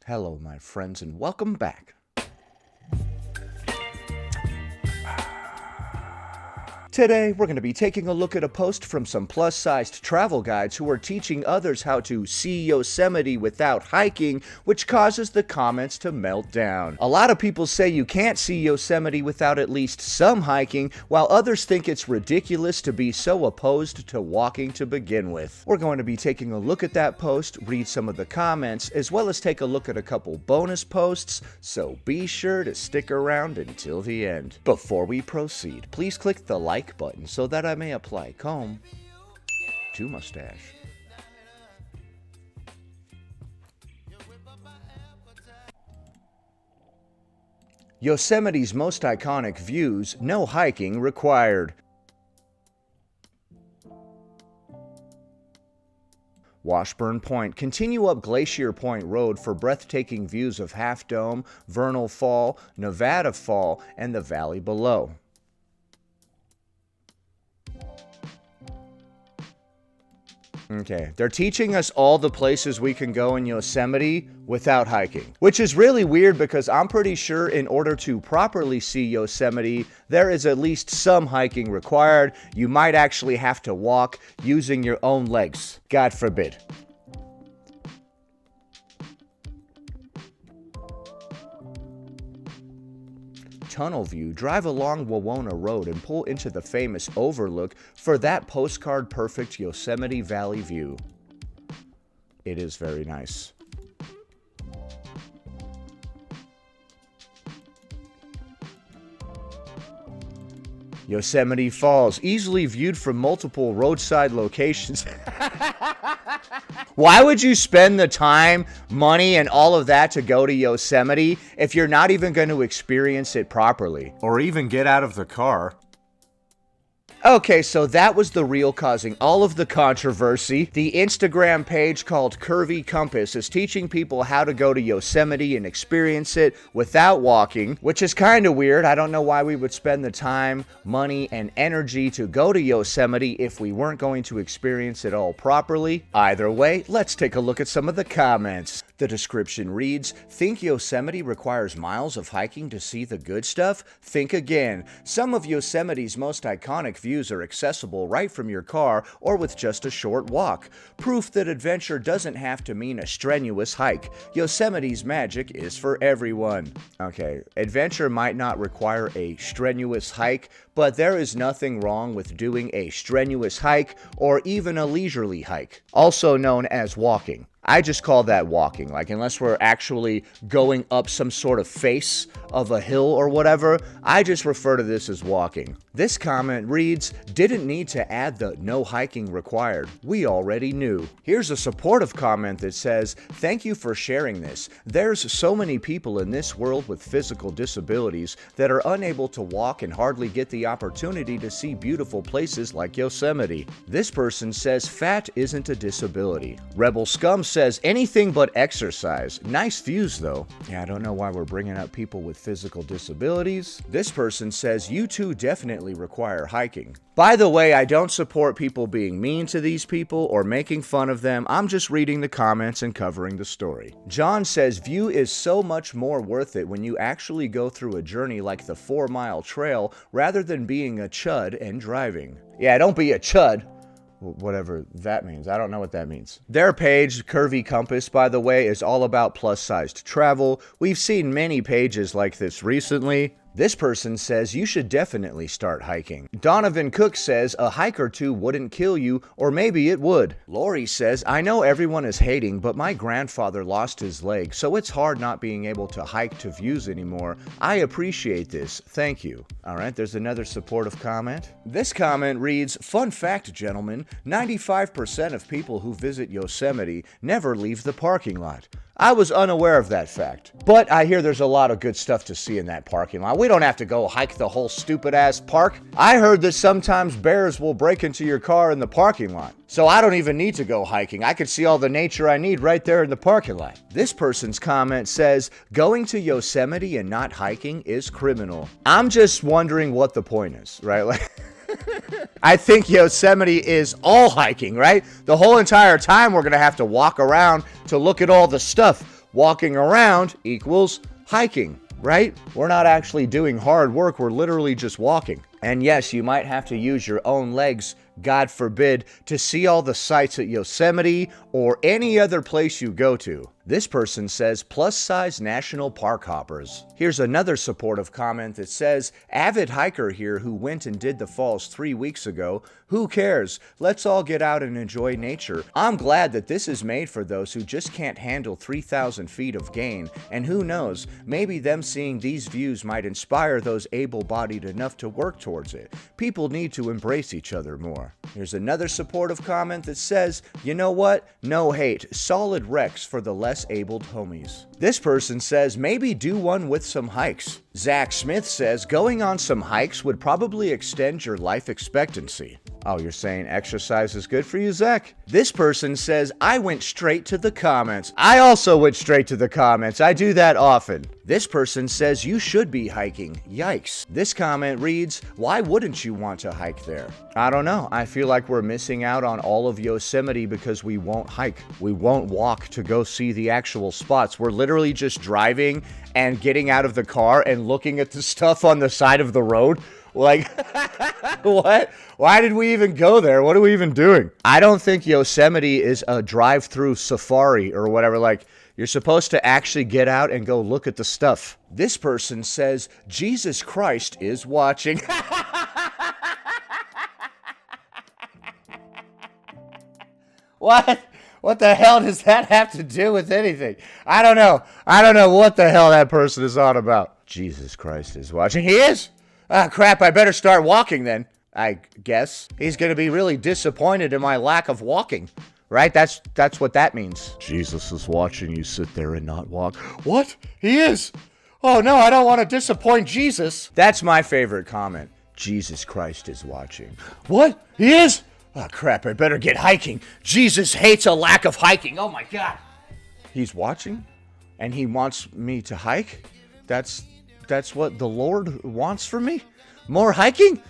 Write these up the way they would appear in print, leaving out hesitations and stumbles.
Hello, my friends, and welcome back. Today, we're going to be taking a look at a post from some plus-sized travel guides who are teaching others how to see Yosemite without hiking, which causes the comments to melt down. A lot of people say you can't see Yosemite without at least some hiking, while others think it's ridiculous to be so opposed to walking to begin with. We're going to be taking a look at that post, read some of the comments, as well as take a look at a couple bonus posts, so be sure to stick around until the end. Before we proceed, please click the like button so that I may apply comb to mustache. Yosemite's most iconic views, no hiking required. Washburn Point. Continue up Glacier Point Road for breathtaking views of Half Dome, Vernal Fall, Nevada Fall, and the valley below. Okay, they're teaching us all the places we can go in Yosemite without hiking, which is really weird because I'm pretty sure in order to properly see Yosemite, there is at least some hiking required. You might actually have to walk using your own legs. God forbid. Tunnel view. Drive along Wawona Road and pull into the famous overlook for that postcard perfect Yosemite Valley view. It is very nice. Yosemite Falls, easily viewed from multiple roadside locations. Why would you spend the time, money, and all of that to go to Yosemite if you're not even going to experience it properly? Or even get out of the car? Okay, so that was the reel causing all of the controversy. The Instagram page called Curvy Compass is teaching people how to go to Yosemite and experience it without walking, which is kind of weird. I don't know why we would spend the time, money, and energy to go to Yosemite if we weren't going to experience it all properly. Either way, let's take a look at some of the comments. The description reads, "Think Yosemite requires miles of hiking to see the good stuff? Think again. Some of Yosemite's most iconic views are accessible right from your car or with just a short walk. Proof that adventure doesn't have to mean a strenuous hike. Yosemite's magic is for everyone." Okay, adventure might not require a strenuous hike, but there is nothing wrong with doing a strenuous hike or even a leisurely hike, also known as walking. I just call that walking, like unless we're actually going up some sort of face of a hill or whatever, I just refer to this as walking. This comment reads, "Didn't need to add the no hiking required. We already knew." Here's a supportive comment that says, "Thank you for sharing this. There's so many people in this world with physical disabilities that are unable to walk and hardly get the opportunity to see beautiful places like Yosemite." This person says fat isn't a disability. Rebel Scum says anything but exercise. Nice views though. Yeah, I don't know why we're bringing up people with physical disabilities. This person says you two definitely require hiking. By the way, I don't support people being mean to these people or making fun of them. I'm just reading the comments and covering the story. John says view is so much more worth it when you actually go through a journey like the 4-mile trail rather than being a chud and driving. Yeah, don't be a chud. Whatever that means. I don't know what that means. Their page, Curvy Compass, by the way, is all about plus-sized travel. We've seen many pages like this recently. This person says you should definitely start hiking. Donovan Cook says a hike or two wouldn't kill you, or maybe it would. Lori says, I know everyone is hating, but my grandfather lost his leg, so it's hard not being able to hike to views anymore. I appreciate this. Thank you. All right, there's another supportive comment. This comment reads, fun fact, gentlemen, 95% of people who visit Yosemite never leave the parking lot. I was unaware of that fact, but I hear there's a lot of good stuff to see in that parking lot. We don't have to go hike the whole stupid-ass park. I heard that sometimes bears will break into your car in the parking lot, so I don't even need to go hiking. I can see all the nature I need right there in the parking lot. This person's comment says, going to Yosemite and not hiking is criminal. I'm just wondering what the point is, right? Like, I think Yosemite is all hiking, right? The whole entire time we're going to have to walk around to look at all the stuff. Walking around equals hiking, right? We're not actually doing hard work. We're literally just walking. And yes, you might have to use your own legs, God forbid, to see all the sights at Yosemite or any other place you go to. This person says plus-size national park hoppers. Here's another supportive comment that says, avid hiker here who went and did the falls 3 weeks ago. Who cares? Let's all get out and enjoy nature. I'm glad that this is made for those who just can't handle 3,000 feet of gain. And who knows, maybe them seeing these views might inspire those able-bodied enough to work towards it. People need to embrace each other more. Here's another supportive comment that says, you know what? No hate. Solid Rex for the less abled homies. This person says maybe do one with some hikes. Zach Smith says going on some hikes would probably extend your life expectancy. Oh, you're saying exercise is good for you, Zach? This person says, I went straight to the comments. I also went straight to the comments. I do that often. This person says you should be hiking. Yikes. This comment reads, why wouldn't you want to hike there? I don't know. I feel like we're missing out on all of Yosemite because we won't hike. We won't walk to go see the actual spots. We're literally just driving and getting out of the car and looking at the stuff on the side of the road. Like, what? Why did we even go there? What are we even doing? I don't think Yosemite is a drive-through safari or whatever. Like, you're supposed to actually get out and go look at the stuff. This person says, Jesus Christ is watching. What? What the hell does that have to do with anything? I don't know. I don't know what the hell that person is on about. Jesus Christ is watching. He is? Ah, crap, I better start walking then, I guess. He's going to be really disappointed in my lack of walking, right? That's what that means. Jesus is watching you sit there and not walk. What? He is? Oh, no, I don't want to disappoint Jesus. That's my favorite comment. Jesus Christ is watching. What? He is? Oh, crap, I better get hiking. Jesus hates a lack of hiking. Oh, my God. He's watching? And he wants me to hike? That's what the Lord wants for me? More hiking?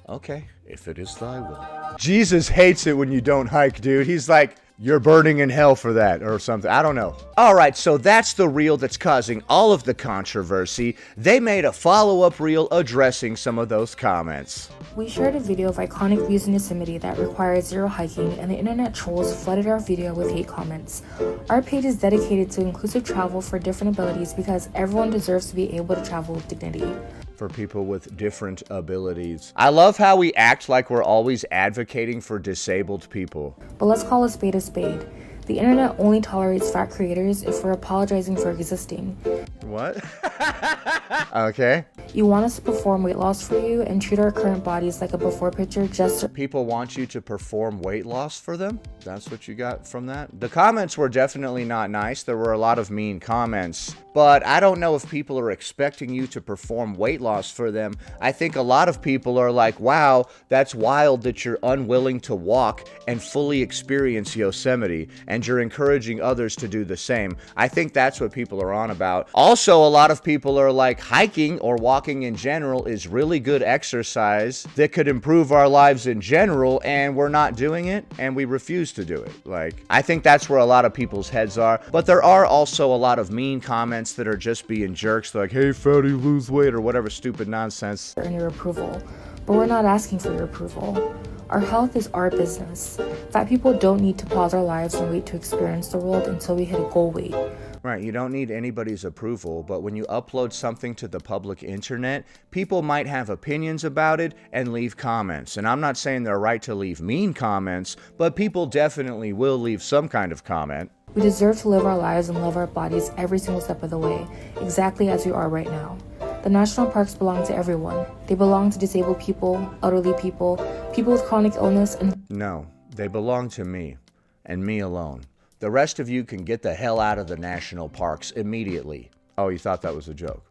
Okay, if it is thy will. Jesus hates it when you don't hike, dude. He's like, you're burning in hell for that or something. I don't know. All right, so that's the reel that's causing all of the controversy. They made a follow-up reel addressing some of those comments. We shared a video of iconic views in Yosemite that required zero hiking, and the internet trolls flooded our video with hate comments. Our page is dedicated to inclusive travel for different abilities because everyone deserves to be able to travel with dignity. For people with different abilities. I love how we act like we're always advocating for disabled people. But let's call a spade a spade. The internet only tolerates fat creators if we're apologizing for existing. What? Okay. You want us to perform weight loss for you and treat our current bodies like a before picture just People want you to perform weight loss for them? That's what you got from that? The comments were definitely not nice. There were a lot of mean comments. But I don't know if people are expecting you to perform weight loss for them. I think a lot of people are like, wow, that's wild that you're unwilling to walk and fully experience Yosemite, and you're encouraging others to do the same. I think that's what people are on about. Also, a lot of people are like, hiking or walking in general is really good exercise that could improve our lives in general, and we're not doing it, and we refuse to do it. Like, I think that's where a lot of people's heads are. But there are also a lot of mean comments that are just being jerks, like, hey, fatty, lose weight, or whatever stupid nonsense. earn your approval. But we're not asking for your approval. Our health is our business. Fat people don't need to pause our lives and wait to experience the world until we hit a goal weight. Right, you don't need anybody's approval, but when you upload something to the public internet, people might have opinions about it and leave comments. And I'm not saying they're right to leave mean comments, but people definitely will leave some kind of comment. We deserve to live our lives and love our bodies every single step of the way, exactly as we are right now. The national parks belong to everyone. They belong to disabled people, elderly people, people with chronic illness, and... No, they belong to me, and me alone. The rest of you can get the hell out of the national parks immediately. Oh, you thought that was a joke?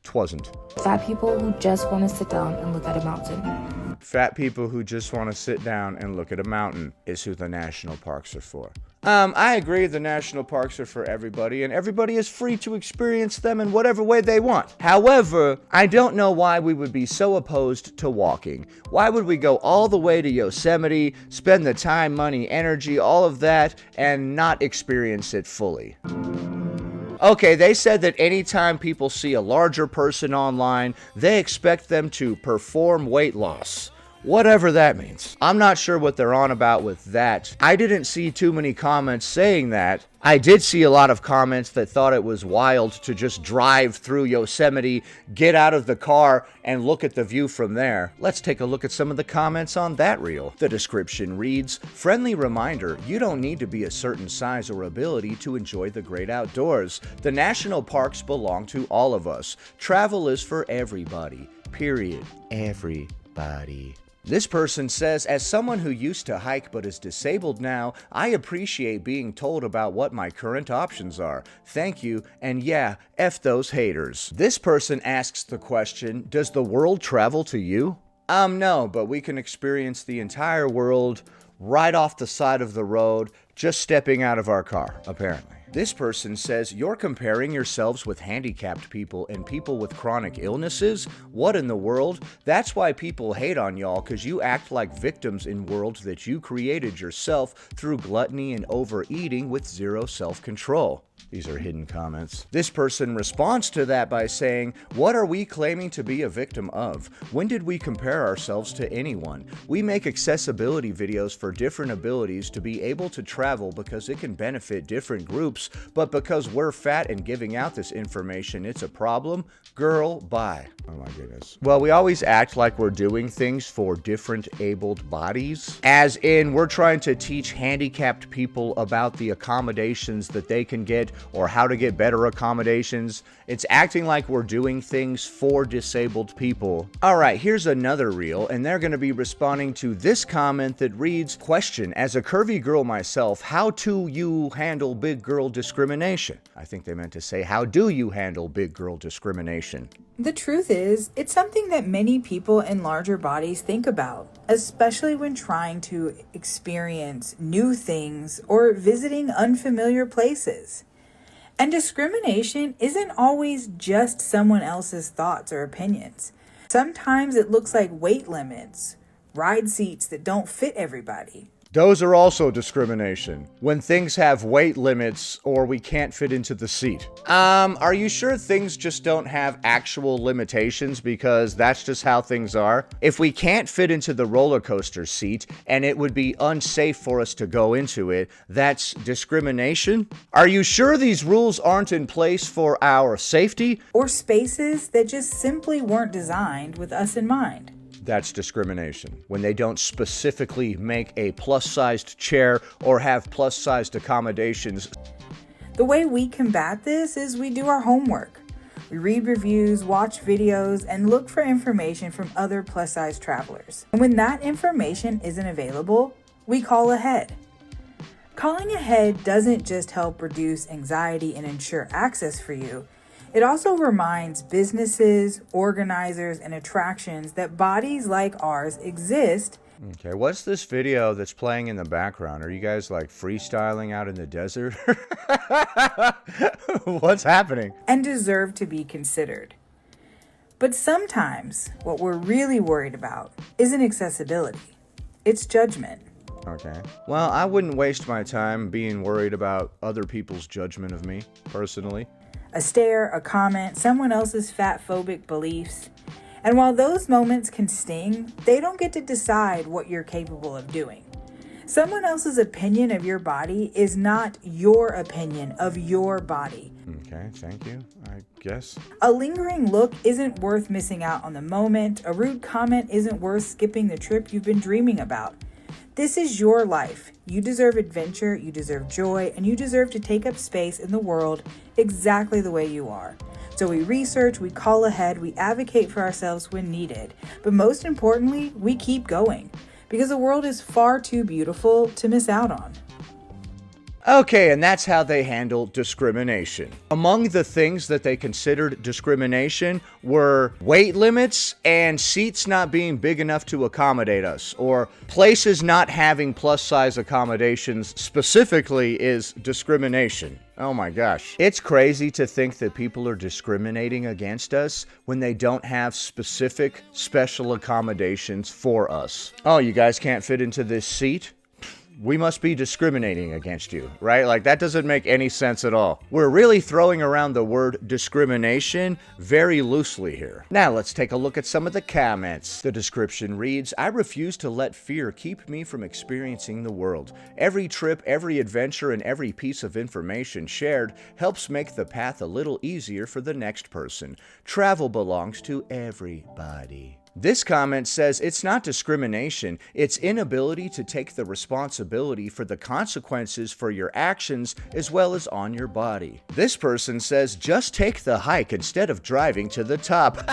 'Twasn't. fat people who just want to sit down and look at a mountain. Fat people who just want to sit down and look at a mountain is who the national parks are for. I agree the national parks are for everybody, and everybody is free to experience them in whatever way they want. However, I don't know why we would be so opposed to walking. Why would we go all the way to Yosemite, spend the time, money, energy, all of that, and not experience it fully? Okay, they said that anytime people see a larger person online, they expect them to perform weight loss. Whatever that means. I'm not sure what they're on about with that. I didn't see too many comments saying that. I did see a lot of comments that thought it was wild to just drive through Yosemite, get out of the car, and look at the view from there. Let's take a look at some of the comments on that reel. The description reads, "Friendly reminder, you don't need to be a certain size or ability to enjoy the great outdoors. The national parks belong to all of us. Travel is for everybody. Period. Everybody." This person says, "As someone who used to hike but is disabled now, I appreciate being told about what my current options are. Thank you, and yeah, F those haters." This person asks the question, "Does the world travel to you?" No, but we can experience the entire world right off the side of the road, just stepping out of our car, apparently. This person says, "You're comparing yourselves with handicapped people and people with chronic illnesses? What in the world? That's why people hate on y'all, because you act like victims in worlds that you created yourself through gluttony and overeating with zero self-control." These are hidden comments. This person responds to that by saying, "What are we claiming to be a victim of? When did we compare ourselves to anyone? We make accessibility videos for different abilities to be able to travel because it can benefit different groups, but because we're fat and giving out this information, it's a problem? Girl, bye." Oh my goodness. Well, we always act like we're doing things for different abled bodies, as in we're trying to teach handicapped people about the accommodations that they can get or how to get better accommodations. It's acting like we're doing things for disabled people. All right, here's another reel, and they're going to be responding to this comment that reads, "Question, as a curvy girl myself, how do you handle big girl discrimination?" I think they meant to say, "How do you handle big girl discrimination?" The truth is, it's something that many people in larger bodies think about, especially when trying to experience new things or visiting unfamiliar places. And discrimination isn't always just someone else's thoughts or opinions. Sometimes it looks like weight limits, ride seats that don't fit everybody. Those are also discrimination. When things have weight limits or we can't fit into the seat. Are you sure things just don't have actual limitations because that's just how things are? If we can't fit into the roller coaster seat and it would be unsafe for us to go into it, that's discrimination? Are you sure these rules aren't in place for our safety? Or spaces that just simply weren't designed with us in mind. That's discrimination. When they don't specifically make a plus-sized chair or have plus-sized accommodations. The way we combat this is we do our homework. We read reviews, watch videos, and look for information from other plus-size travelers. And when that information isn't available, we call ahead. Calling ahead doesn't just help reduce anxiety and ensure access for you. It also reminds businesses, organizers, and attractions that bodies like ours exist. Okay, what's this video that's playing in the background? Are you guys like freestyling out in the desert? What's happening? And deserve to be considered. But sometimes what we're really worried about isn't accessibility, it's judgment. Okay. Well, I wouldn't waste my time being worried about other people's judgment of me, personally. A stare, a comment, someone else's fat-phobic beliefs. And while those moments can sting, they don't get to decide what you're capable of doing. Someone else's opinion of your body is not your opinion of your body. Okay, thank you, I guess. A lingering look isn't worth missing out on the moment. A rude comment isn't worth skipping the trip you've been dreaming about. This is your life. You deserve adventure, you deserve joy, and you deserve to take up space in the world exactly the way you are. So we research, we call ahead, we advocate for ourselves when needed. But most importantly, we keep going because the world is far too beautiful to miss out on. Okay, and that's how they handle discrimination. Among the things that they considered discrimination were weight limits and seats not being big enough to accommodate us, or places not having plus-size accommodations specifically is discrimination. Oh my gosh. It's crazy to think that people are discriminating against us when they don't have specific special accommodations for us. Oh, you guys can't fit into this seat? we must be discriminating against you, right? Like, that doesn't make any sense at all. We're really throwing around the word discrimination very loosely here. Now, let's take a look at some of the comments. The description reads, I refuse to let fear keep me from experiencing the world. Every trip, every adventure, and every piece of information shared helps make the path a little easier for the next person. Travel belongs to everybody. This comment says it's not discrimination, it's inability to take the responsibility for the consequences for your actions as well as on your body. This person says just take the hike instead of driving to the top.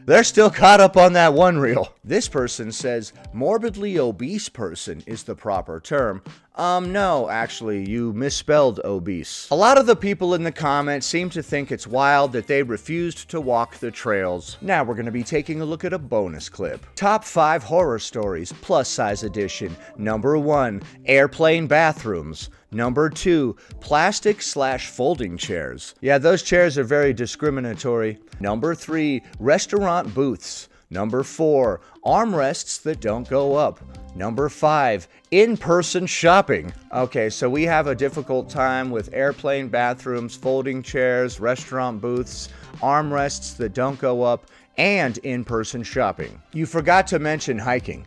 They're still caught up on that one reel. This person says morbidly obese person is the proper term. No, actually, you misspelled obese. A lot of the people in the comments seem to think it's wild that they refused to walk the trails. Now we're going to be taking a look at a bonus clip. Top 5 horror stories, plus size edition. Number 1, airplane bathrooms. Number 2, plastic/folding chairs. Yeah, those chairs are very discriminatory. Number 3, restaurant booths. Number 4, armrests that don't go up. Number 5, in-person shopping. Okay, so we have a difficult time with airplane bathrooms, folding chairs, restaurant booths, armrests that don't go up, and in-person shopping. You forgot to mention hiking.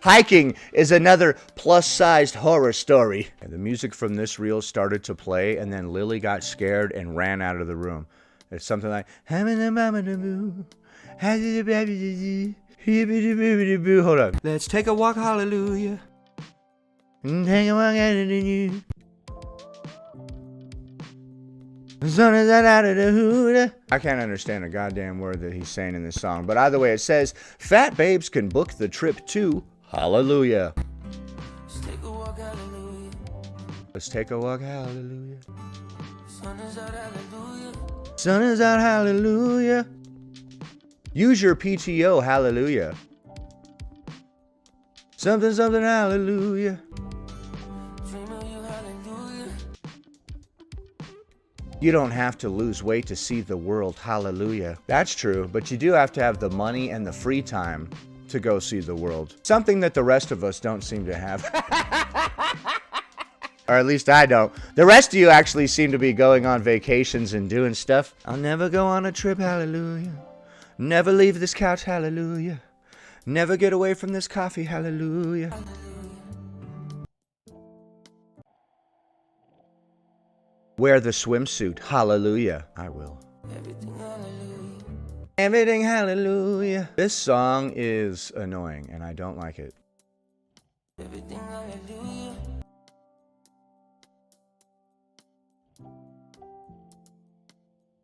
Hiking is another plus-sized horror story. And the music from this reel started to play, and then Lily got scared and ran out of the room. It's something like, hold on. Let's take a walk, hallelujah. Take a walk, hallelujah. I can't understand a goddamn word that he's saying in this song, but either way it says, fat babes can book the trip to hallelujah. Let's take a walk, hallelujah. Let's take a walk, hallelujah. Sun is out, hallelujah. Sun is out, hallelujah. Use your PTO, hallelujah. Something, something, hallelujah. You don't have to lose weight to see the world, hallelujah. That's true, but you do have to have the money and the free time to go see the world. Something that the rest of us don't seem to have. Or at least I don't. The rest of you actually seem to be going on vacations and doing stuff. I'll never go on a trip, hallelujah. Never leave this couch, hallelujah. Never get away from this coffee, hallelujah. Wear the swimsuit, hallelujah. I will. Everything hallelujah. Everything hallelujah. This song is annoying and I don't like it. Everything hallelujah.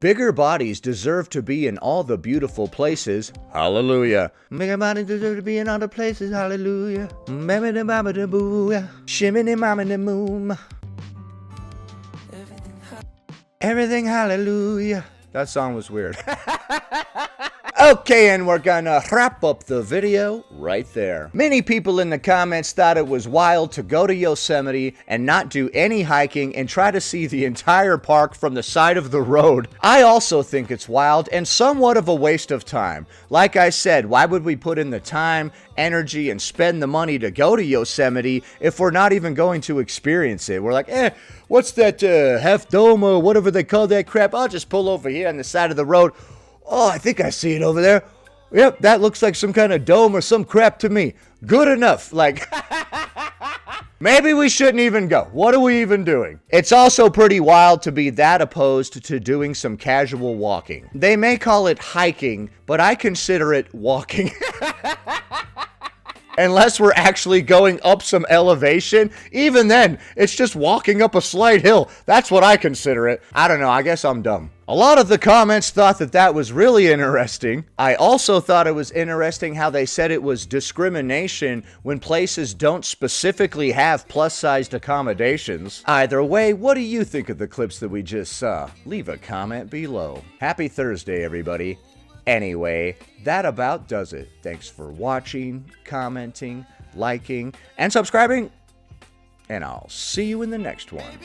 Bigger bodies deserve to be in all the beautiful places, hallelujah. Bigger bodies deserve to be in all the places, hallelujah. Shimmy mama the moon. Everything hallelujah. That song was weird. Okay, and we're gonna wrap up the video right there. Many people in the comments thought it was wild to go to Yosemite and not do any hiking and try to see the entire park from the side of the road. I also think it's wild and somewhat of a waste of time. Like I said, why would we put in the time, energy, and spend the money to go to Yosemite if we're not even going to experience it? We're like, what's that half dome or whatever they call that crap? I'll just pull over here on the side of the road. Oh, I think I see it over there. Yep, that looks like some kind of dome or some crap to me. Good enough. Like, maybe we shouldn't even go. What are we even doing? It's also pretty wild to be that opposed to doing some casual walking. They may call it hiking, but I consider it walking. Unless we're actually going up some elevation, even then, it's just walking up a slight hill. That's what I consider it. I don't know, I guess I'm dumb. A lot of the comments thought that that was really interesting. I also thought it was interesting how they said it was discrimination when places don't specifically have plus-sized accommodations. Either way, what do you think of the clips that we just saw? Leave a comment below. Happy Thursday, everybody. Anyway, that about does it. Thanks for watching, commenting, liking, and subscribing. And I'll see you in the next one.